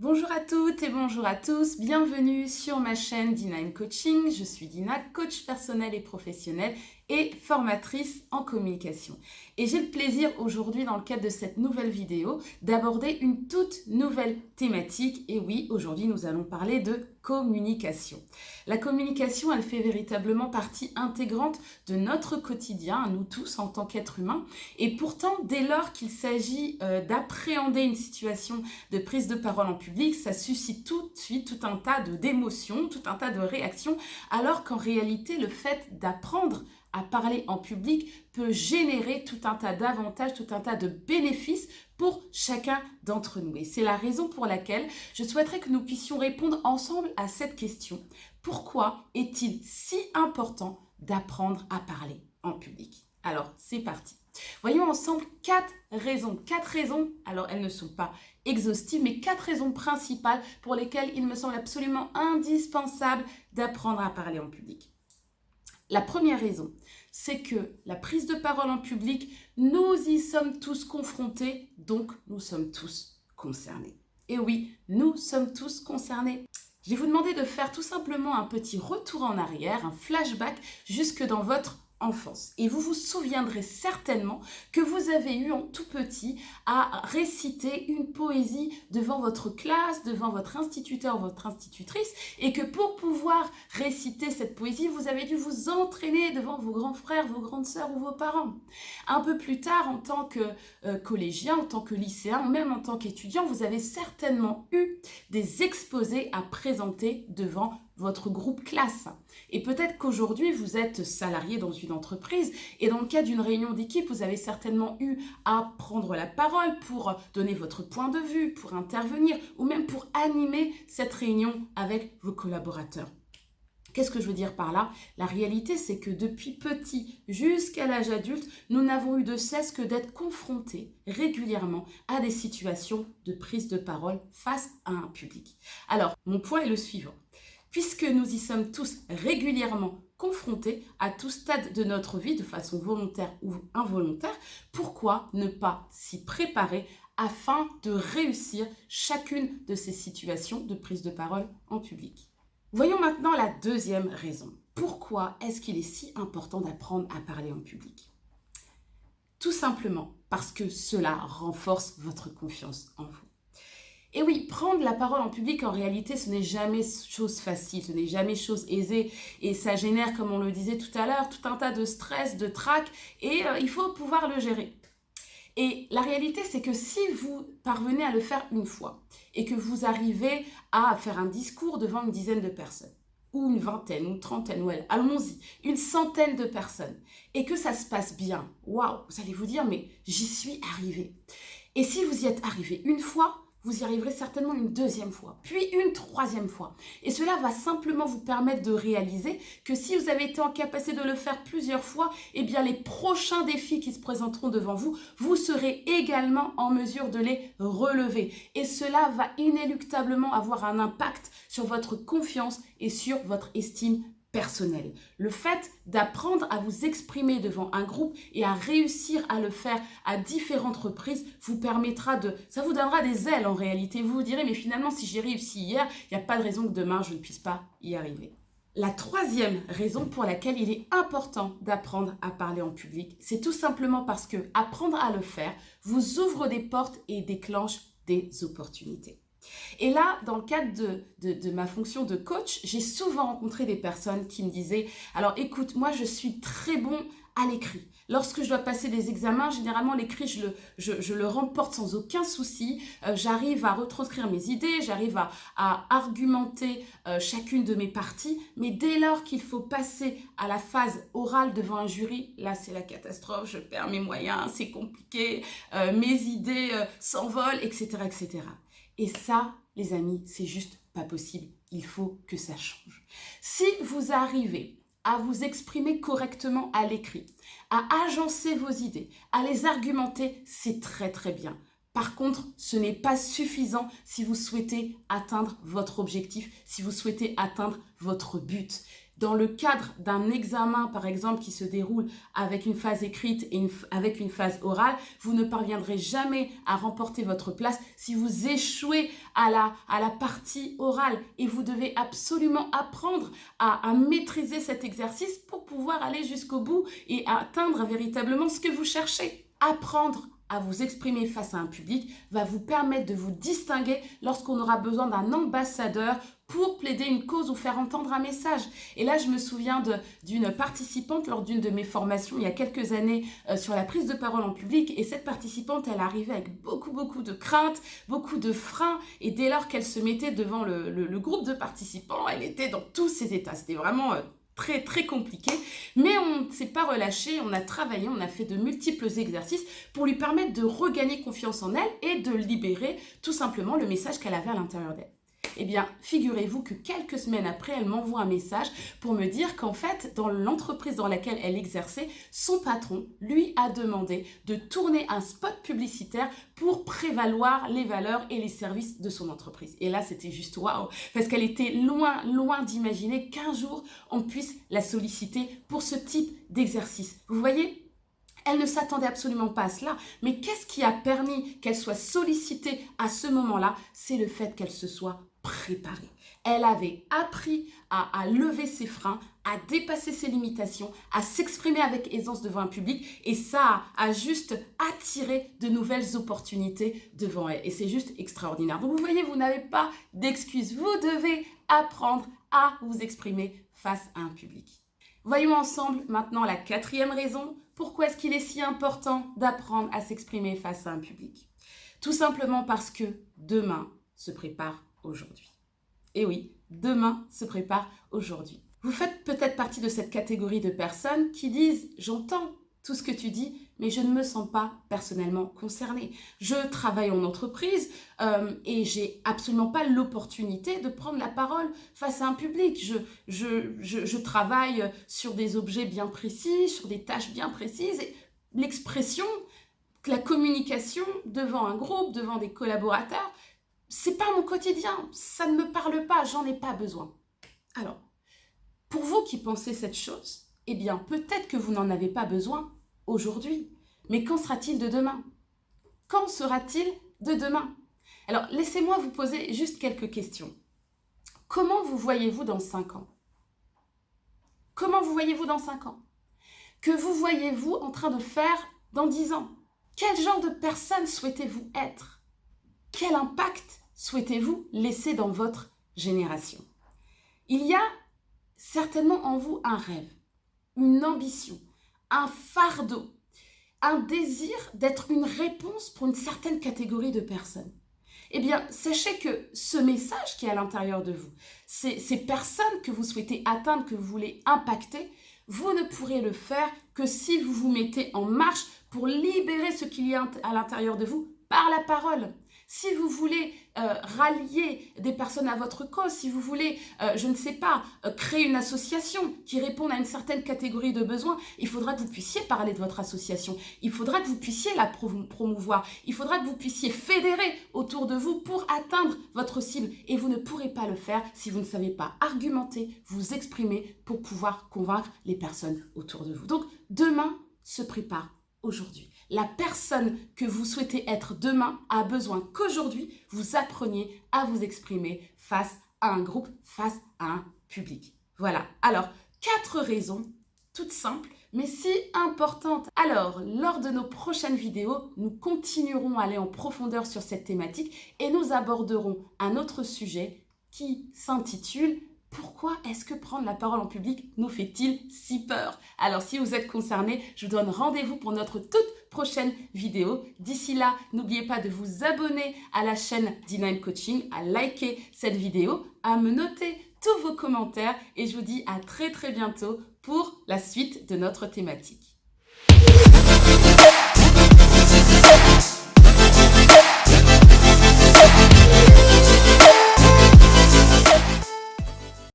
Bonjour à toutes et bonjour à tous, bienvenue sur ma chaîne Dina Coaching. Je suis Dina, coach personnel et professionnel et formatrice en communication. Et j'ai le plaisir aujourd'hui, dans le cadre de cette nouvelle vidéo, d'aborder une toute nouvelle thématique. Et oui, aujourd'hui nous allons parler de communication. La communication, elle fait véritablement partie intégrante de notre quotidien, nous tous en tant qu'êtres humains. Et pourtant, dès lors qu'il s'agit d'appréhender une situation de prise de parole en public, ça suscite tout de suite tout un tas d'émotions, tout un tas de réactions, alors qu'en réalité, le fait d'apprendre à parler en public peut générer tout un tas d'avantages, tout un tas de bénéfices pour chacun d'entre nous. Et c'est la raison pour laquelle je souhaiterais que nous puissions répondre ensemble à cette question. Pourquoi est-il si important d'apprendre à parler en public? Alors, c'est parti. Voyons ensemble 4 raisons. 4 raisons, alors elles ne sont pas exhaustives, mais 4 raisons principales pour lesquelles il me semble absolument indispensable d'apprendre à parler en public. La première raison, c'est que la prise de parole en public, nous y sommes tous confrontés, donc nous sommes tous concernés. Et oui, nous sommes tous concernés. Je vais vous demander de faire tout simplement un petit retour en arrière, un flashback jusque dans votre enfance. Et vous vous souviendrez certainement que vous avez eu en tout petit à réciter une poésie devant votre classe, devant votre instituteur ou votre institutrice, et que pour pouvoir réciter cette poésie, vous avez dû vous entraîner devant vos grands frères, vos grandes sœurs ou vos parents. Un peu plus tard, en tant que collégien, en tant que lycéen, ou même en tant qu'étudiant, vous avez certainement eu des exposés à présenter devant votre groupe classe. Et peut-être qu'aujourd'hui, vous êtes salarié dans une entreprise et dans le cadre d'une réunion d'équipe, vous avez certainement eu à prendre la parole pour donner votre point de vue, pour intervenir ou même pour animer cette réunion avec vos collaborateurs. Qu'est-ce que je veux dire par là? La réalité, c'est que depuis petit jusqu'à l'âge adulte, nous n'avons eu de cesse que d'être confrontés régulièrement à des situations de prise de parole face à un public. Alors, mon point est le suivant. Puisque nous y sommes tous régulièrement confrontés à tout stade de notre vie, de façon volontaire ou involontaire, pourquoi ne pas s'y préparer afin de réussir chacune de ces situations de prise de parole en public? Voyons maintenant la deuxième raison. Pourquoi est-ce qu'il est si important d'apprendre à parler en public? Tout simplement parce que cela renforce votre confiance en vous. Et oui, prendre la parole en public, en réalité, ce n'est jamais chose facile, ce n'est jamais chose aisée. Et ça génère, comme on le disait tout à l'heure, tout un tas de stress, de trac, et il faut pouvoir le gérer. Et la réalité, c'est que si vous parvenez à le faire une fois, et que vous arrivez à faire un discours devant une dizaine de personnes, ou une vingtaine, ou une trentaine, ou allons-y, une centaine de personnes, et que ça se passe bien, waouh, vous allez vous dire, mais j'y suis arrivé. Et si vous y êtes arrivé une fois, vous y arriverez certainement une deuxième fois, puis une troisième fois. Et cela va simplement vous permettre de réaliser que si vous avez été en capacité de le faire plusieurs fois, eh bien les prochains défis qui se présenteront devant vous, vous serez également en mesure de les relever. Et cela va inéluctablement avoir un impact sur votre confiance et sur votre estime personnel. Le fait d'apprendre à vous exprimer devant un groupe et à réussir à le faire à différentes reprises vous permettra ça vous donnera des ailes en réalité. Vous vous direz, mais finalement, si j'ai réussi hier, il n'y a pas de raison que demain, je ne puisse pas y arriver. La troisième raison pour laquelle il est important d'apprendre à parler en public, c'est tout simplement parce que apprendre à le faire vous ouvre des portes et déclenche des opportunités. Et là, dans le cadre de ma fonction de coach, j'ai souvent rencontré des personnes qui me disaient « Alors écoute, moi je suis très bon à l'écrit. Lorsque je dois passer des examens, généralement l'écrit, je le remporte sans aucun souci. J'arrive à retranscrire mes idées, j'arrive à argumenter chacune de mes parties. Mais dès lors qu'il faut passer à la phase orale devant un jury, là c'est la catastrophe, je perds mes moyens, c'est compliqué, mes idées s'envolent, etc., etc. » Et ça, les amis, c'est juste pas possible. Il faut que ça change. Si vous arrivez à vous exprimer correctement à l'écrit, à agencer vos idées, à les argumenter, c'est très très bien. Par contre, ce n'est pas suffisant si vous souhaitez atteindre votre objectif, si vous souhaitez atteindre votre but. dans le cadre d'un examen, par exemple, qui se déroule avec une phase écrite et avec une phase orale, vous ne parviendrez jamais à remporter votre place si vous échouez à la partie orale. Et vous devez absolument apprendre à maîtriser cet exercice pour pouvoir aller jusqu'au bout et atteindre véritablement ce que vous cherchez. Apprendre à vous exprimer face à un public va vous permettre de vous distinguer lorsqu'on aura besoin d'un ambassadeur pour plaider une cause ou faire entendre un message. Et là, je me souviens d'une participante lors d'une de mes formations il y a quelques années sur la prise de parole en public. Et cette participante, elle arrivait avec beaucoup de craintes, beaucoup de freins. Et dès lors qu'elle se mettait devant le groupe de participants, elle était dans tous ses états. C'était vraiment très compliqué, mais on ne s'est pas relâché, on a travaillé, on a fait de multiples exercices pour lui permettre de regagner confiance en elle et de libérer tout simplement le message qu'elle avait à l'intérieur d'elle. Eh bien, figurez-vous que quelques semaines après, elle m'envoie un message pour me dire qu'en fait, dans l'entreprise dans laquelle elle exerçait, son patron lui a demandé de tourner un spot publicitaire pour prévaloir les valeurs et les services de son entreprise. Et là, c'était juste waouh, parce qu'elle était loin d'imaginer qu'un jour, on puisse la solliciter pour ce type d'exercice. Vous voyez ? Elle ne s'attendait absolument pas à cela, mais qu'est-ce qui a permis qu'elle soit sollicitée à ce moment-là? C'est le fait qu'elle se soit préparée. Elle avait appris à lever ses freins, à dépasser ses limitations, à s'exprimer avec aisance devant un public, et ça a juste attiré de nouvelles opportunités devant elle. Et c'est juste extraordinaire. Donc vous voyez, vous n'avez pas d'excuses. Vous devez apprendre à vous exprimer face à un public. Voyons ensemble maintenant la 4e raison. Pourquoi est-ce qu'il est si important d'apprendre à s'exprimer face à un public? Tout simplement parce que demain se prépare aujourd'hui. Et oui, demain se prépare aujourd'hui. Vous faites peut-être partie de cette catégorie de personnes qui disent « J'entends tout ce que tu dis, mais je ne me sens pas personnellement concernée. Je travaille en entreprise et j'ai absolument pas l'opportunité de prendre la parole face à un public. Je travaille sur des objets bien précis, sur des tâches bien précises. Et l'expression, la communication devant un groupe, devant des collaborateurs, c'est pas mon quotidien. Ça ne me parle pas, j'en ai pas besoin. » Alors, pour vous qui pensez cette chose, eh bien, peut-être que vous n'en avez pas besoin aujourd'hui. Mais qu'en sera-t-il de demain? Qu'en sera-t-il de demain? Alors, laissez-moi vous poser juste quelques questions. Comment vous voyez-vous dans 5 ans? Comment vous voyez-vous dans 5 ans? Que vous voyez-vous en train de faire dans 10 ans? Quel genre de personne souhaitez-vous être? Quel impact souhaitez-vous laisser dans votre génération? Il y a certainement en vous un rêve, une ambition, un fardeau, un désir d'être une réponse pour une certaine catégorie de personnes. Eh bien, sachez que ce message qui est à l'intérieur de vous, ces personnes que vous souhaitez atteindre, que vous voulez impacter, vous ne pourrez le faire que si vous vous mettez en marche pour libérer ce qu'il y a à l'intérieur de vous par la parole. Si vous voulez rallier des personnes à votre cause, si vous voulez, je ne sais pas, créer une association qui réponde à une certaine catégorie de besoins, il faudra que vous puissiez parler de votre association, il faudra que vous puissiez la promouvoir, il faudra que vous puissiez fédérer autour de vous pour atteindre votre cible. Et vous ne pourrez pas le faire si vous ne savez pas argumenter, vous exprimer pour pouvoir convaincre les personnes autour de vous. Donc, demain se prépare aujourd'hui. La personne que vous souhaitez être demain a besoin qu'aujourd'hui, vous appreniez à vous exprimer face à un groupe, face à un public. Voilà. Alors, 4 raisons, toutes simples, mais si importantes. Alors, lors de nos prochaines vidéos, nous continuerons à aller en profondeur sur cette thématique et nous aborderons un autre sujet qui s'intitule « Pourquoi est-ce que prendre la parole en public nous fait-il si peur ?» Alors, si vous êtes concerné, je vous donne rendez-vous pour notre toute prochaine vidéo. D'ici là, n'oubliez pas de vous abonner à la chaîne D9 Coaching, à liker cette vidéo, à me noter tous vos commentaires et je vous dis à très bientôt pour la suite de notre thématique.